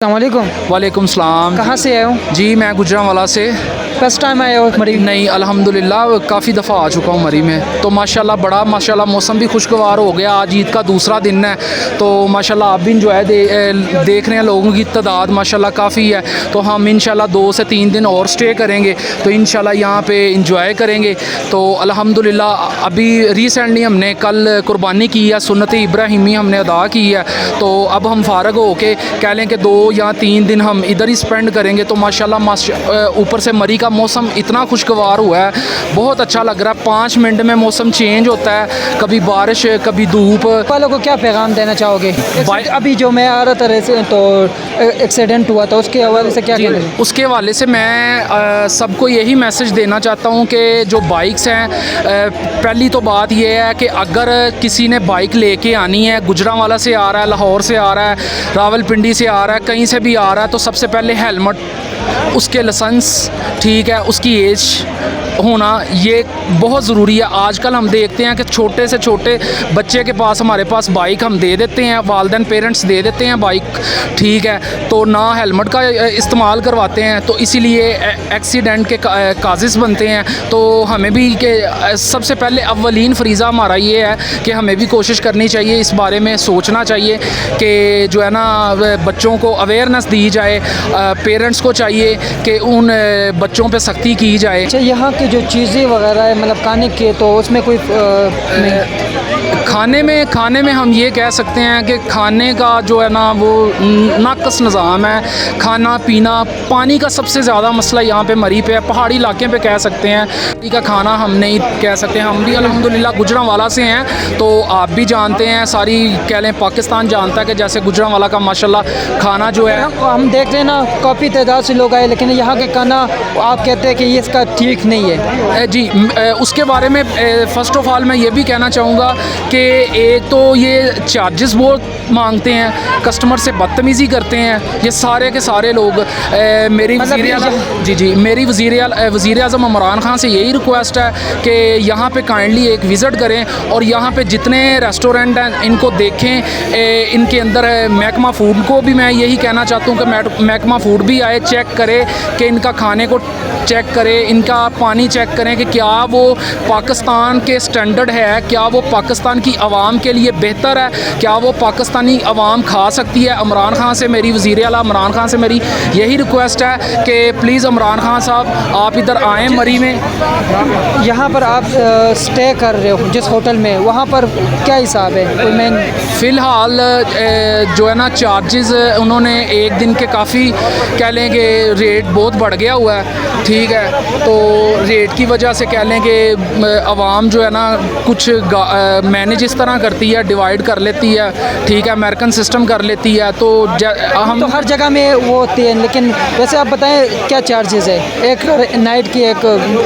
अस्सलामुअलैकुम। वालेकुम सलाम। कहाँ से आए हो? जी मैं गुजरांवाला से। फर्स्ट टाइम आए हो मरी? नहीं अल्हम्दुलिल्लाह काफ़ी दफ़ा आ चुका हूँ मरी में। तो माशाल्लाह बड़ा माशाल्लाह मौसम भी खुशगवार हो गया। आज ईद का दूसरा दिन है तो माशाल्लाह आप भी इंजॉय देख रहे हैं। लोगों की तादाद माशाल्लाह काफ़ी है। तो हम इंशाल्लाह 2 से 3 दिन और स्टे करेंगे तो इंशाल्लाह यहाँ पे इंजॉय करेंगे। तो अल्हम्दुलिल्लाह अभी रिसेंटली हमने कल कुर्बानी की है, सुन्नत इब्राहिमी हमने अदा की है। तो अब हम फ़ारग हो के कह लें कि 2 या 3 दिन हम इधर ही स्पेंड करेंगे। तो माशाल्लाह ऊपर से मरी का मौसम इतना खुशगवार हुआ है, बहुत अच्छा लग रहा है। 5 मिनट में मौसम चेंज होता है, कभी बारिश कभी धूप। वालों को क्या पैगाम देना चाहोगे? अभी जो मैं आ रहा था तो एक्सीडेंट हुआ था, उसके हवाले से क्या कहना? उसके हवाले से मैं सबको यही मैसेज देना चाहता हूँ कि जो बाइक्स हैं, पहली तो बात यह है कि अगर किसी ने बाइक लेके आनी है, गुजरांवाला से आ रहा है, लाहौर से आ रहा है, रावलपिंडी से आ रहा है, कहीं से भी आ रहा है, तो सबसे पहले हेलमेट, उसके लाइसेंस, ठीक है, उसकी एज होना ये बहुत ज़रूरी है। आजकल हम देखते हैं कि छोटे से छोटे बच्चे के पास हमारे पास बाइक हम दे देते हैं, वालिदैन पेरेंट्स दे देते हैं बाइक, ठीक है, तो ना हेलमेट का इस्तेमाल करवाते हैं, तो इसीलिए एक्सीडेंट के काजिज़ बनते हैं। तो हमें भी कि सबसे पहले अव्वलीन फरीज़ा हमारा ये है कि हमें भी कोशिश करनी चाहिए, इस बारे में सोचना चाहिए कि जो है ना बच्चों को अवेयरनेस दी जाए, पेरेंट्स को चाहिए कि उन बच्चों पे सख्ती की जाए। अच्छा, यहाँ की जो चीज़ें वगैरह है मतलब खाने के, तो उसमें कोई खाने में हम ये कह सकते हैं कि खाने का जो है ना वो नाकस निज़ाम है। खाना पीना, पानी का सबसे ज़्यादा मसला यहाँ पे मरी पे है। पहाड़ी इलाके पे कह सकते हैं, पानी का खाना हम नहीं कह सकते। हम भी अल्हम्दुलिल्लाह गुजरांवाला से हैं, तो आप भी जानते हैं, सारी कह लें पाकिस्तान जानता है कि जैसे गुजरांवाला का माशाल्लाह खाना जो है। हम देख रहे हैं ना काफ़ी तादाद से लोग आए, लेकिन यहाँ के खाना आप कहते हैं कि ये इसका ठीक नहीं है। जी उसके बारे में फ़र्स्ट ऑफ़ ऑल मैं ये भी कहना चाहूँगा कि एक तो ये चार्जेस बहुत मांगते हैं, कस्टमर से बदतमीज़ी करते हैं ये सारे के सारे लोग। मेरी वज़ीर आज़म इमरान खान से यही रिक्वेस्ट है कि यहाँ पे काइंडली एक विज़िट करें और यहाँ पे जितने रेस्टोरेंट हैं इनको देखें। इनके अंदर महकमा फ़ूड को भी मैं यही कहना चाहता हूँ कि महकमा फ़ूड भी आए, चेक करे कि इनका खाने को चेक करें, इनका पानी चेक करें कि क्या वो पाकिस्तान के स्टैंडर्ड है, क्या वो पाकिस्तान की आवाम के लिए बेहतर है, क्या वो पाकिस्तानी आवाम खा सकती है। इमरान खान से मेरी वज़ीर आला इमरान खान से मेरी यही रिक्वेस्ट है कि प्लीज़ इमरान खान साहब आप इधर आएँ मरी में। यहाँ पर आप स्टे कर रहे हो जिस होटल में, वहाँ पर क्या हिसाब है? कोई मैं फ़िलहाल जो है ना चार्जेस उन्होंने एक दिन के काफ़ी कह लें कि रेट बहुत बढ़ गया हुआ है, ठीक है, तो रेट की वजह से कह लें कि आवाम जो है ना कुछ मैनेज इस तरह करती है, डिवाइड कर लेती है, ठीक है, अमेरिकन सिस्टम कर लेती है। तो हम तो हर जगह में वो होती है, लेकिन वैसे आप बताएं क्या चार्जेस है एक नाइट की?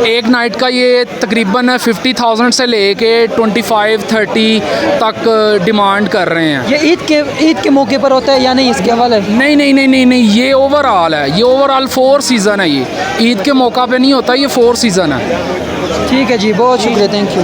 एक नाइट का ये तकरीबन 50,000 से लेके 25-30 तक डिमांड कर रहे हैं। ये ईद के मौके पर होता है या नहीं इसके हवाले? नहीं, ये ओवरऑल है, ये ओवरऑल 4 सीज़न है। ये ईद के मौका पे नहीं होता, ये 4 सीज़न है। ठीक है जी, बहुत शुक्रिया, थैंक यू।